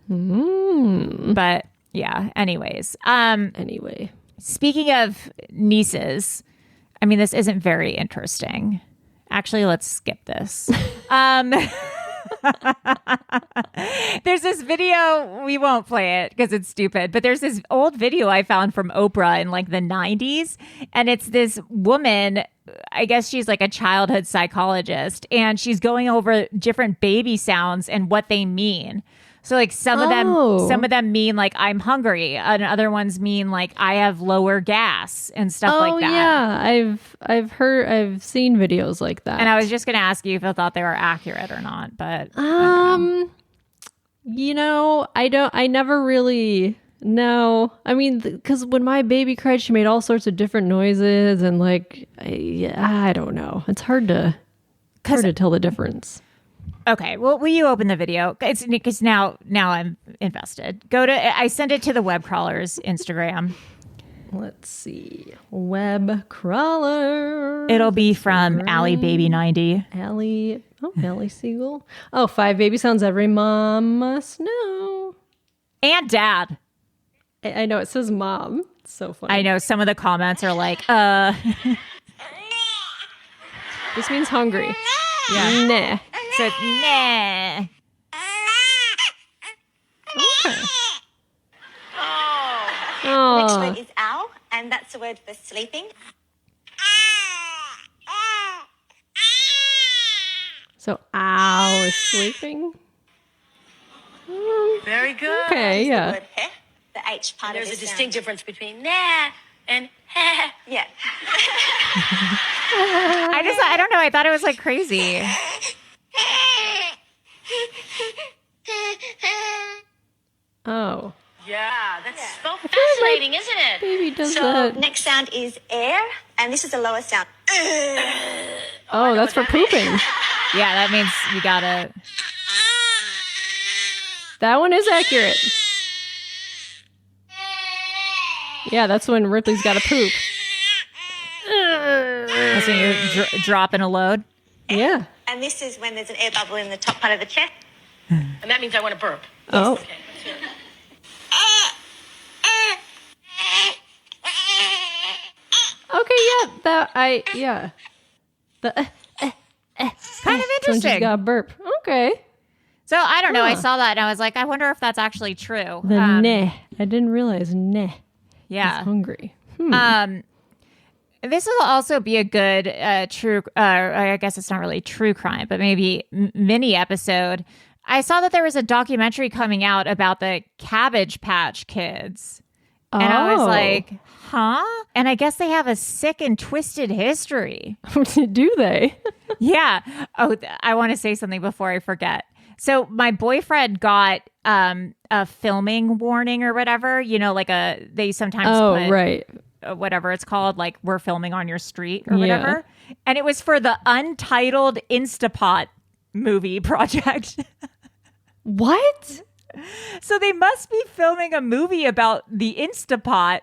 S2: But yeah. Anyways.
S3: Anyway,
S2: speaking of nieces, I mean, this isn't very interesting. Actually, let's skip this. There's this video, we won't play it because it's stupid, but there's this old video I found from Oprah in like the 90s, and it's this woman, I guess she's like a childhood psychologist, and she's going over different baby sounds and what they mean. So like some of them mean like I'm hungry, and other ones mean like I have lower gas and stuff like that.
S3: Yeah, I've seen videos like that.
S2: And I was just going to ask you if you thought they were accurate or not, but
S3: I never really know. I mean, because when my baby cried, she made all sorts of different noises, and like I don't know. It's hard to tell the difference.
S2: Okay, well, will you open the video? It's because now I'm invested. I sent it to the Webcrawlers Instagram.
S3: Let's see. Web crawler.
S2: It'll be from Allie Baby 90.
S3: Allie Siegel. Oh, 5 baby sounds every mom must know.
S2: And dad.
S3: I know it says mom. It's so funny.
S2: I know some of the comments are like,
S3: This means hungry.
S2: Yeah.
S3: Nah.
S2: So, nah.
S3: Okay.
S4: Next
S3: Oh.
S4: word is owl, and that's the word for sleeping.
S3: So ow is sleeping.
S5: Very good.
S3: Okay,
S4: The
S3: yeah.
S4: word heh, the H part
S5: There's
S4: of
S5: a
S4: this
S5: distinct
S4: sound.
S5: difference between nah and heh.
S4: Yeah.
S2: I don't know. I thought it was like crazy.
S3: Oh.
S5: Yeah, that's so fascinating, isn't it?
S3: Baby does
S4: So
S3: that.
S4: next sound is air, and this is the lower sound.
S3: Oh, that's for pooping.
S2: Yeah, that means you gotta.
S3: That one is accurate. Yeah, that's when Ripley's got to poop.
S2: That's when you're dropping a load.
S3: Yeah.
S4: And this is when there's an air bubble in the top part of the chest.
S5: And that means I want to burp.
S3: Oh.
S5: Okay, let's hear it.
S3: Okay, yeah. The
S2: Kind of
S3: so when she's
S2: interesting.
S3: got a burp. Okay.
S2: So I don't know. I
S3: Huh.
S2: saw that and I was like, I wonder if that's actually true.
S3: The neh. I didn't realize neh is
S2: Yeah.
S3: hungry.
S2: This will also be a good true. I guess it's not really true crime, but maybe mini episode. I saw that there was a documentary coming out about the Cabbage Patch Kids. And I was
S3: Oh.
S2: like, huh? And I guess they have a sick and twisted history.
S3: Do they?
S2: Yeah. Oh, I want to say something before I forget. So my boyfriend got a filming warning or whatever. You know, like they sometimes put
S3: right.
S2: whatever it's called, like we're filming on your street or
S3: Yeah.
S2: whatever. And it was for the Untitled Instapot movie project.
S3: What?
S2: So they must be filming a movie about the Instapot.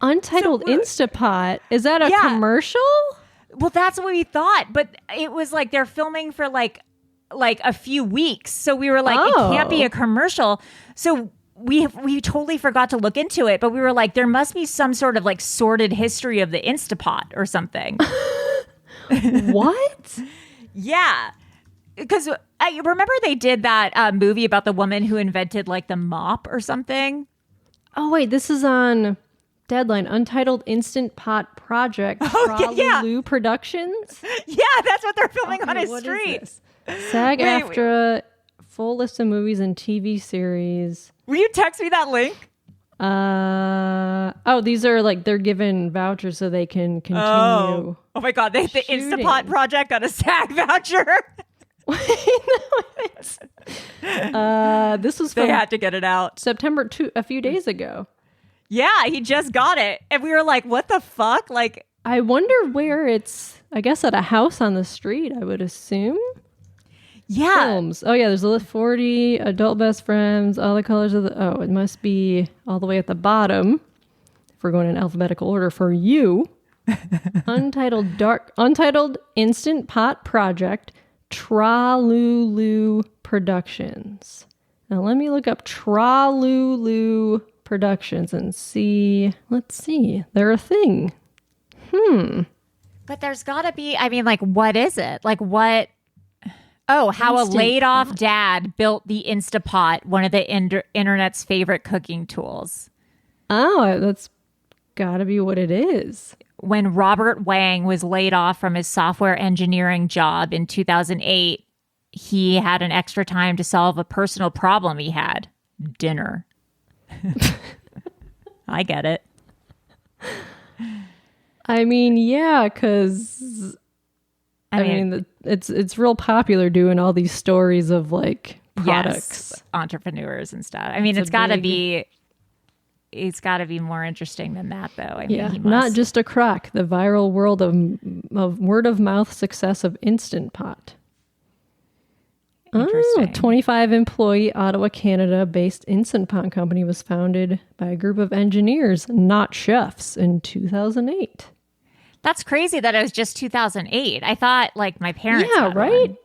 S3: Untitled Instapot. Is that a
S2: Yeah.
S3: commercial?
S2: Well, that's what we thought, but it was like they're filming for like a few weeks. So we were like, it can't be
S3: Oh.
S2: a commercial. So we totally forgot to look into it, but we were like, there must be some sort of like sordid history of the Instapot or something.
S3: What?
S2: Yeah. Because I remember they did that movie about the woman who invented like the mop or something.
S3: Oh, wait. This is on Deadline. Untitled Instant Pot Project.
S2: yeah.
S3: Tralulu Productions.
S2: Yeah, that's what they're filming on his
S3: What is
S2: street.
S3: this? SAG
S2: Wait.
S3: AFTRA full list of movies and TV series.
S2: Will you text me that link?
S3: These are like they're given vouchers so they can continue.
S2: Oh my God, the
S3: shooting.
S2: Instapot project got a SAG voucher.
S3: This was
S2: They
S3: from
S2: had to get it out.
S3: September a few days ago.
S2: Yeah, he just got it. And we were like, what the fuck? Like,
S3: I wonder where it's. I guess at a house on the street. I would assume.
S2: yeah.
S3: Films. Oh yeah, there's a list 40 adult best friends, all the colors of the. Oh, it must be all the way at the bottom. If we're going in alphabetical order for you, Untitled Instant Pot Project, Tralulu Productions. Now let me look up Tralulu Productions and see. Let's see, they're a thing.
S2: But there's got to be, I mean, like, what is it? Like, what? Oh, how
S3: Instant
S2: a laid off dad built the Instapot, one of the internet's favorite cooking tools.
S3: Oh, that's gotta be what it is.
S2: When Robert Wang was laid off from his software engineering job in 2008, he had an extra time to solve a personal problem he had: dinner. I get it.
S3: I mean, yeah, because I mean, it's real popular doing all these stories of like products.
S2: Yes, entrepreneurs and stuff. I mean, it's got to be more interesting than that, though. I mean,
S3: Yeah,
S2: he
S3: not
S2: must.
S3: just a crack. The viral world of word of mouth success of Instant Pot.
S2: Interesting.
S3: A 25-employee Ottawa, Canada-based instant pot company was founded by a group of engineers, not chefs, in 2008.
S2: That's crazy that it was just 2008. I thought like my parents.
S3: Yeah,
S2: had
S3: right?
S2: one.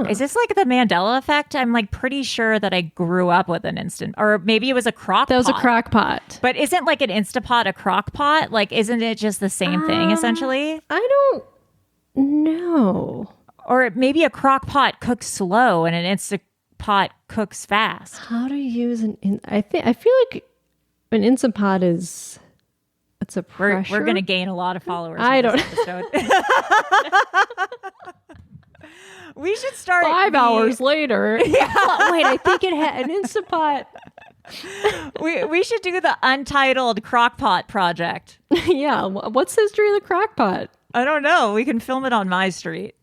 S2: Is this like the Mandela effect? I'm like pretty sure that I grew up with an instant, or maybe it was a crock pot.
S3: That was a crock pot.
S2: But isn't like an Instapot a crock pot? Like, isn't it just the same thing essentially?
S3: I don't know.
S2: Or maybe a crock pot cooks slow and an Instapot cooks fast.
S3: How to use I feel like an instant pot is it's a pressure.
S2: We're gonna gain a lot of followers.
S3: I don't.
S2: We should start
S3: 5 hours later. Yeah. Wait, I think it had an instant pot.
S2: We should do the Untitled Crockpot project.
S3: Yeah. What's the history of the crock pot?
S2: I don't know. We can film it on my street.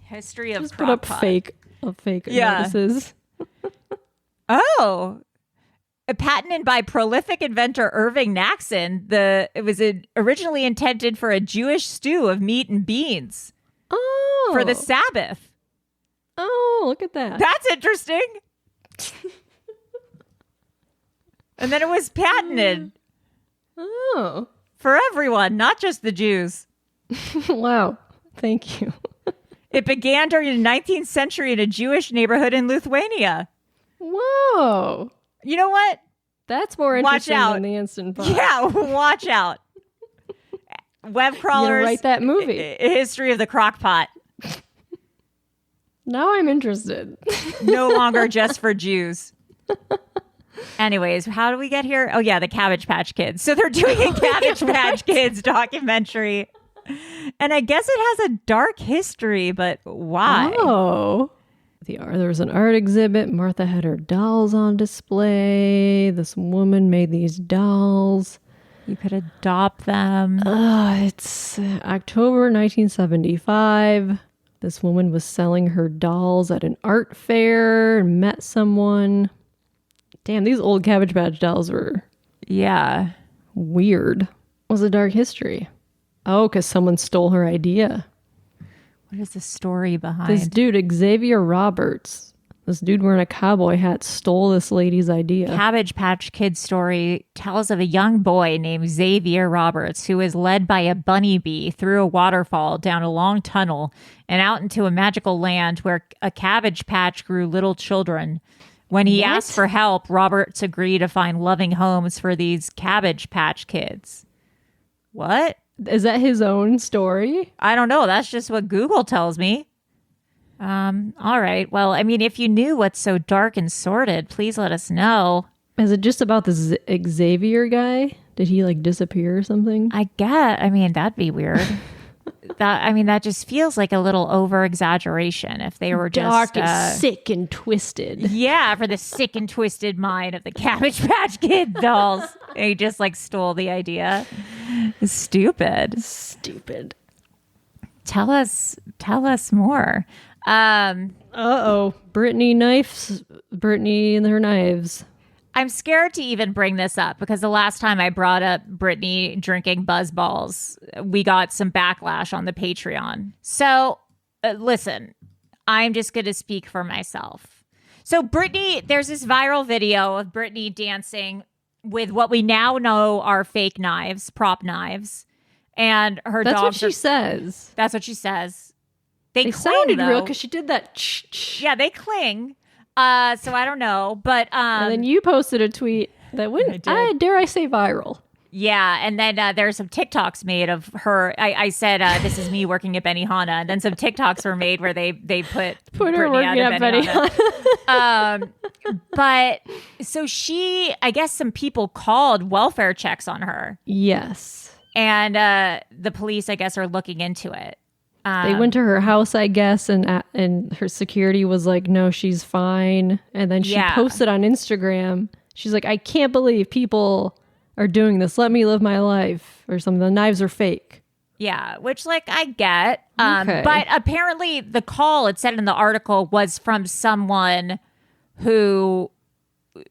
S2: History of
S3: Just put up
S2: crockpot.
S3: fake notices.
S2: Oh. Patented by prolific inventor Irving Naxon, it was originally intended for a Jewish stew of meat and beans
S3: Oh.
S2: for the Sabbath.
S3: Oh, look at that.
S2: That's interesting. And then it was patented
S3: Oh.
S2: for everyone, not just the Jews.
S3: Wow. Thank you.
S2: It began during the 19th century in a Jewish neighborhood in Lithuania.
S3: Whoa.
S2: You know what?
S3: That's more
S2: Watch
S3: interesting
S2: out.
S3: than the instant pot.
S2: Yeah, watch out. Webcrawlers.
S3: write that movie.
S2: History of the Crockpot.
S3: Now I'm interested.
S2: No longer just for Jews. Anyways, how do we get here? Oh, yeah, the Cabbage Patch Kids. So they're doing a Cabbage Patch Kids documentary. And I guess it has a dark history, but why?
S3: Oh. There was an art exhibit. Martha had her dolls on display. This woman made these dolls.
S2: You could adopt them.
S3: It's October 1975. This woman was selling her dolls at an art fair and met someone. Damn, these old Cabbage Patch dolls were
S2: Yeah.
S3: weird. What was the dark history? Oh, because someone stole her idea.
S2: What is the story behind
S3: This dude, Xavier Roberts, this dude wearing a cowboy hat, stole this lady's idea.
S2: Cabbage Patch Kid story tells of a young boy named Xavier Roberts who is led by a bunny bee through a waterfall down a long tunnel and out into a magical land where a cabbage patch grew little children. When he asked for help, Roberts agreed to find loving homes for these Cabbage Patch Kids. What?
S3: Is that his own story?
S2: I don't know. That's just what Google tells me. All right. Well, I mean, if you knew what's so dark and sordid, please let us know.
S3: Is it just about this Xavier guy? Did he like disappear or something?
S2: I mean, that'd be weird. That just feels like a little over exaggeration if they were just
S3: dark and sick and twisted.
S2: Yeah, for the sick and twisted mind of the Cabbage Patch Kid dolls. He just like stole the idea. Stupid. Tell us more.
S3: Uh-oh. Britney and her knives.
S2: I'm scared to even bring this up because the last time I brought up Britney drinking Buzz Balls, we got some backlash on the Patreon. So listen, I'm just going to speak for myself. So Britney, there's this viral video of Britney dancing with what we now know are fake knives, prop knives. And her
S3: That's what
S2: dogs
S3: she says.
S2: That's what she says. They cling,
S3: sounded
S2: though.
S3: real because she did that.
S2: Yeah, they cling. So I don't know, but
S3: and then you posted a tweet that went, dare I say, viral.
S2: Yeah, and then there's some TikToks made of her. I said, "This is me working at Benihana," and then some TikToks were made where they put
S3: her
S2: Britney
S3: working
S2: out
S3: at
S2: of Benihana. But so I guess some people called welfare checks on her.
S3: Yes.
S2: And the police, I guess, are looking into it.
S3: They went to her house, I guess, and her security was like, no, she's fine. And then she posted on Instagram. She's like, I can't believe people are doing this. Let me live my life or something. The knives are fake.
S2: Yeah, which like I get.
S3: Okay.
S2: But apparently the call, it said in the article, was from someone who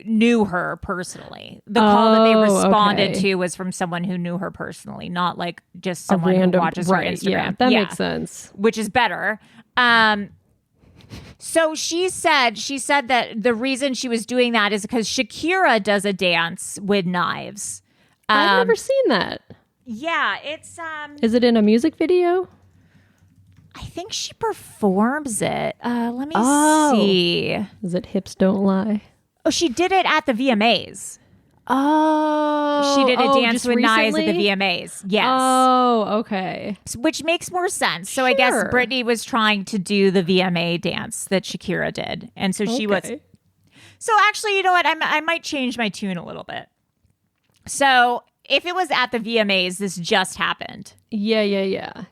S2: knew her personally. The call that they responded to was from someone who knew her personally, not like just someone who watches her Instagram.
S3: Yeah, that makes sense.
S2: Which is better. So she said that the reason she was doing that is because Shakira does a dance with knives.
S3: I've never seen that.
S2: Yeah, it's
S3: Is it in a music video?
S2: I think she performs it. Let me
S3: Oh.
S2: see.
S3: Is it Hips Don't Lie?
S2: Oh, she did it at the VMAs.
S3: Oh.
S2: She did a dance
S3: just
S2: with knives at the
S3: recently?
S2: VMAs. Yes.
S3: Oh, okay.
S2: Which makes more sense. So I guess
S3: Sure.
S2: Britney was trying to do the VMA dance that Shakira did. And so she was.
S3: Okay.
S2: So actually, you know what? I might change my tune a little bit. So if it was at the VMAs, this just happened.
S3: Yeah.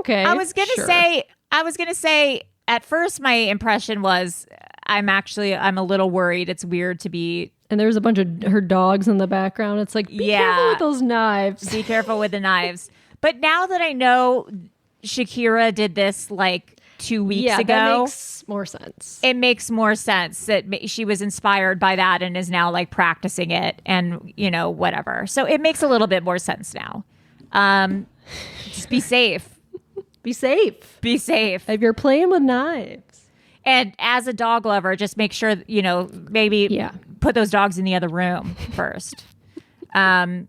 S3: Okay.
S2: I was gonna say at first my impression was I'm a little worried. It's weird to be
S3: And there's a bunch of her dogs in the background. It's like, be careful with those knives.
S2: be careful with the knives. But now that I know Shakira did this like 2 weeks ago,
S3: that makes more sense.
S2: it makes more sense that she was inspired by that and is now like practicing it and, you know, whatever. So it makes a little bit more sense now. Just be safe.
S3: Be safe.
S2: Be safe.
S3: If you're playing with knives.
S2: And as a dog lover, just make sure, you know, maybe put those dogs in the other room first. And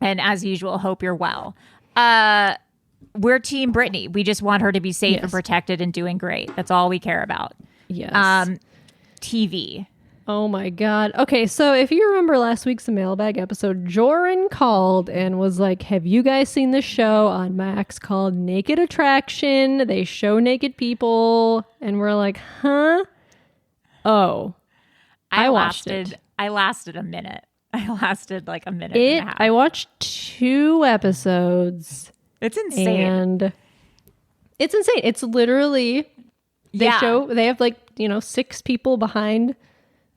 S2: as usual, hope you're well. We're Team Britney. We just want her to be safe and protected and doing great. That's all we care about.
S3: Yes.
S2: TV.
S3: Oh my God. Okay, so if you remember last week's mailbag episode, Joran called and was like, have you guys seen this show on Max called Naked Attraction? They show naked people. And we're like, huh? Oh, I watched it.
S2: I lasted a minute. I lasted like a minute and a half.
S3: I watched 2 episodes.
S2: It's insane.
S3: And it's insane. It's literally, they have like, 6 people behind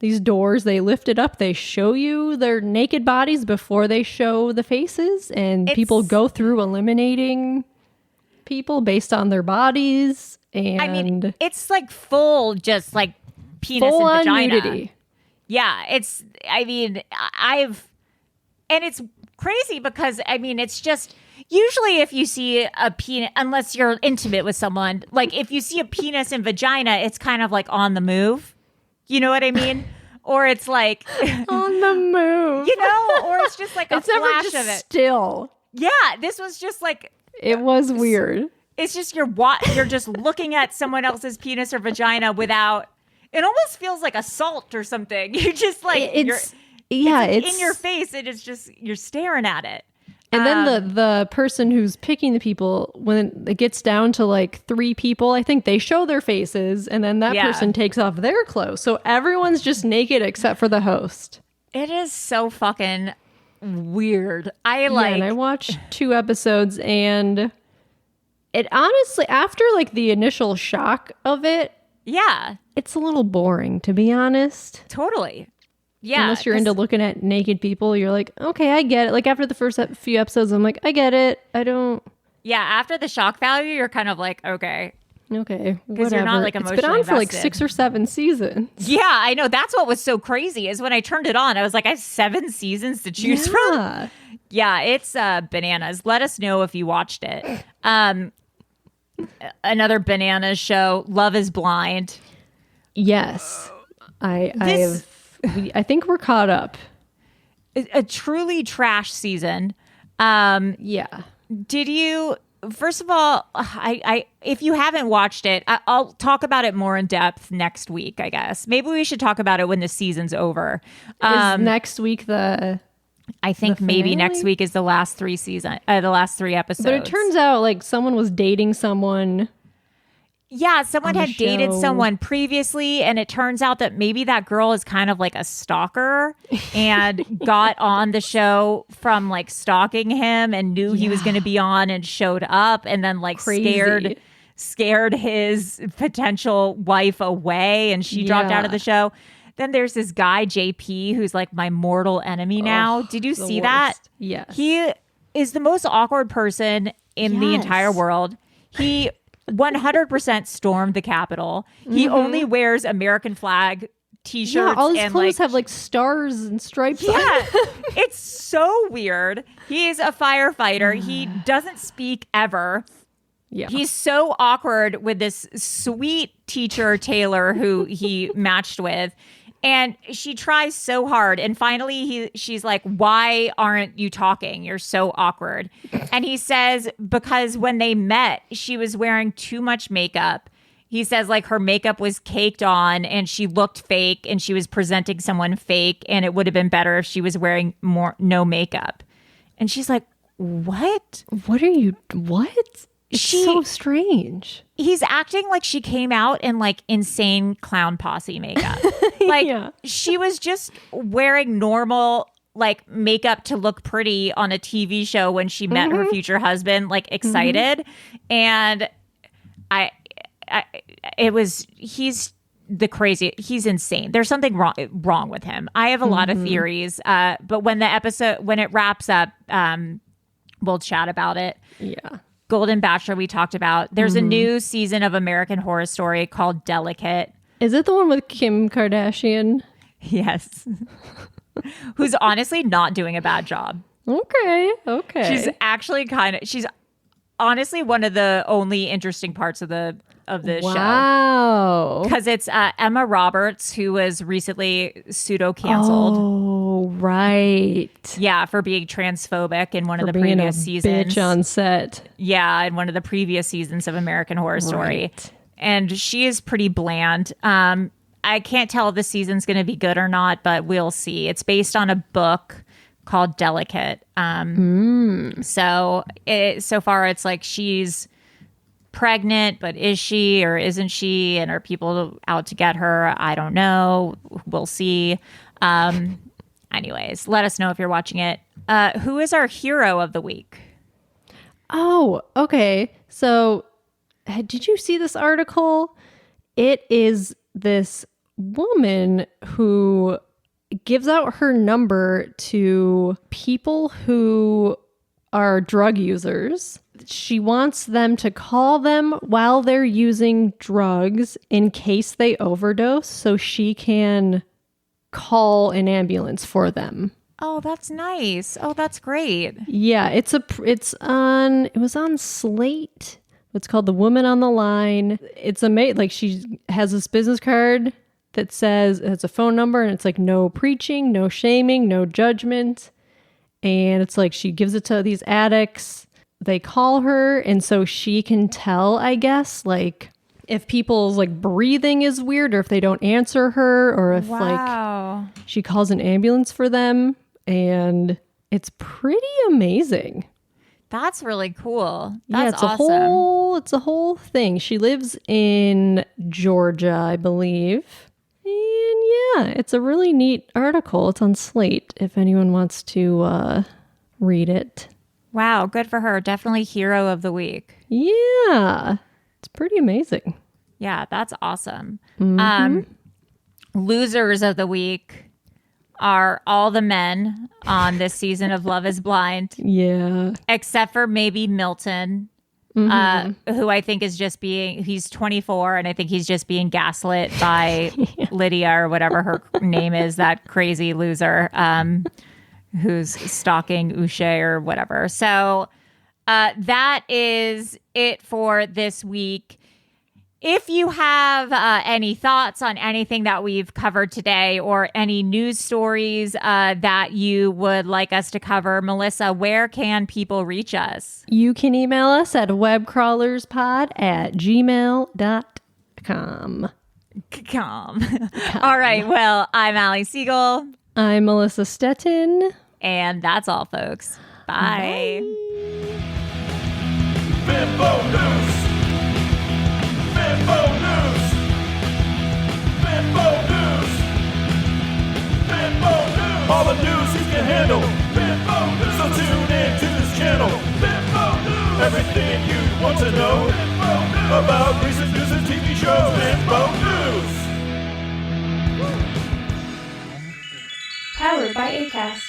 S3: these doors. They lift it up. They show you their naked bodies before they show the faces. And people go through eliminating people based on their bodies. And
S2: I mean, it's like full, just like penis
S3: full
S2: and
S3: on
S2: vagina.
S3: nudity.
S2: Yeah, it's crazy because, I mean, it's just, usually if you see a penis, unless you're intimate with someone, like if you see a penis and vagina, it's kind of like on the move. You know what I mean? Or it's like
S3: On the move.
S2: or it's just like a
S3: It's never
S2: flash
S3: just
S2: of it.
S3: still.
S2: Yeah, this was just like,
S3: It was weird.
S2: it's just you're just looking at someone else's penis or vagina without, it almost feels like assault or something. You just like, it's in your face. It is just, you're staring at it.
S3: And then the person who's picking the people, when it gets down to like 3 people, I think they show their faces and then that person takes off their clothes. So everyone's just naked except for the host.
S2: It is so fucking weird.
S3: And I watched 2 episodes and it honestly, after like the initial shock of it, it's a little boring, to be honest.
S2: Totally. Yeah.
S3: Unless you're into looking at naked people, you're like, okay, I get it. Like after the first few episodes, I'm like, I get it. I don't.
S2: Yeah. After the shock value, you're kind of like, okay.
S3: Because
S2: you're not like
S3: It's
S2: emotionally
S3: been on for like
S2: invested.
S3: 6 or 7 seasons.
S2: Yeah, I know. That's what was so crazy is when I turned it on, I was like, I have 7 seasons to choose from. Yeah, it's bananas. Let us know if you watched it. Another bananas show, Love is Blind.
S3: Yes. I think we're caught up.
S2: A truly trash season. Did you? First of all, if you haven't watched it, I'll talk about it more in depth next week. I guess maybe we should talk about it when the season's over.
S3: Is next week the?
S2: I think maybe
S3: finale?
S2: next week is the last 3 episodes.
S3: But it turns out like someone was dating someone.
S2: Yeah, someone had dated
S3: show.
S2: someone previously, and it turns out that maybe that girl is kind of like a stalker and got on the show from like stalking him and knew he was going to be on and showed up and then like
S3: Crazy.
S2: scared his potential wife away and she dropped out of the show. Then there's this guy, JP, who's like my mortal enemy now. Did you see that?
S3: Yes.
S2: He is the most awkward person in the entire world. He 100% stormed the Capitol. He only wears American flag t-shirts.
S3: Yeah, all his
S2: and
S3: clothes have like stars and stripes.
S2: Yeah, it's so weird. He is a firefighter. He doesn't speak ever.
S3: Yeah.
S2: He's so awkward with this sweet teacher, Taylor, who he matched with. And she tries so hard. And finally, she's like, why aren't you talking? You're so awkward. And he says, because when they met, she was wearing too much makeup. He says, like, her makeup was caked on and she looked fake and she was presenting someone fake. And it would have been better if she was wearing no makeup. And she's like, what?
S3: What? It's so strange.
S2: He's acting like she came out in like insane clown posse makeup. Like she was just wearing normal like makeup to look pretty on a TV show when she met her future husband, like excited. And he's the crazy. He's insane. There's something wrong with him. I have a lot of theories. But when it wraps up, we'll chat about it.
S3: Yeah.
S2: Golden Bachelor we talked about. There's a new season of American Horror Story called Delicate.
S3: Is it the one with Kim Kardashian?
S2: Yes. Who's honestly not doing a bad job.
S3: Okay.
S2: She's actually she's honestly one of the only interesting parts of the show.
S3: Wow.
S2: Because it's Emma Roberts, who was recently pseudo-canceled.
S3: Oh, right.
S2: Yeah, for being transphobic in one of the
S3: being
S2: previous
S3: a
S2: seasons.
S3: bitch on set.
S2: Yeah, in one of the previous seasons of American Horror Story.
S3: Right.
S2: And she is pretty bland. I can't tell if the season's going to be good or not, but we'll see. It's based on a book called Delicate. So far it's like she's pregnant, but is she or isn't she? And are people out to get her? I don't know. We'll see. Anyways, let us know if you're watching it. Who is our hero of the week?
S3: Oh, okay. So did you see this article? It is this woman who gives out her number to people who are drug users. She wants them to call them while they're using drugs in case they overdose so she can call an ambulance for them.
S2: Oh, that's nice. Oh, that's great.
S3: Yeah, it was on Slate. It's called The Woman on the Line. It's amazing. Like she has this business card that says it's a phone number and it's like no preaching, no shaming, no judgment. And it's like she gives it to these addicts. They call her and so she can tell, I guess, like if people's like breathing is weird or if they don't answer her or if like she calls an ambulance for them. And it's pretty amazing.
S2: That's really cool. That's
S3: awesome. It's a whole thing. She lives in Georgia, I believe. And yeah, it's a really neat article. It's on Slate if anyone wants to read it.
S2: Wow, good for her. Definitely hero of the week.
S3: Yeah, it's pretty amazing.
S2: Yeah, that's awesome. Losers of the week are all the men on this season of Love is Blind.
S3: Yeah.
S2: Except for maybe Milton, who I think is just he's 24 and I think he's just being gaslit by Lydia or whatever her name is, that crazy loser who's stalking Uche or whatever. So that is it for this week. If you have any thoughts on anything that we've covered today or any news stories that you would like us to cover, Melissa, where can people reach us?
S3: You can email us at webcrawlerspod@gmail.com.
S2: All right. Well, I'm Allie Siegel.
S3: I'm Melissa Stettin.
S2: And that's all, folks. Bye.
S6: Bimbo News. Bimbo News. Bimbo News. Bimbo News. All the news you can handle. Bimbo News. So tune in to this channel. Bimbo News. Everything you want to know about recent news and TV shows. Bimbo News.
S7: Powered by Acast.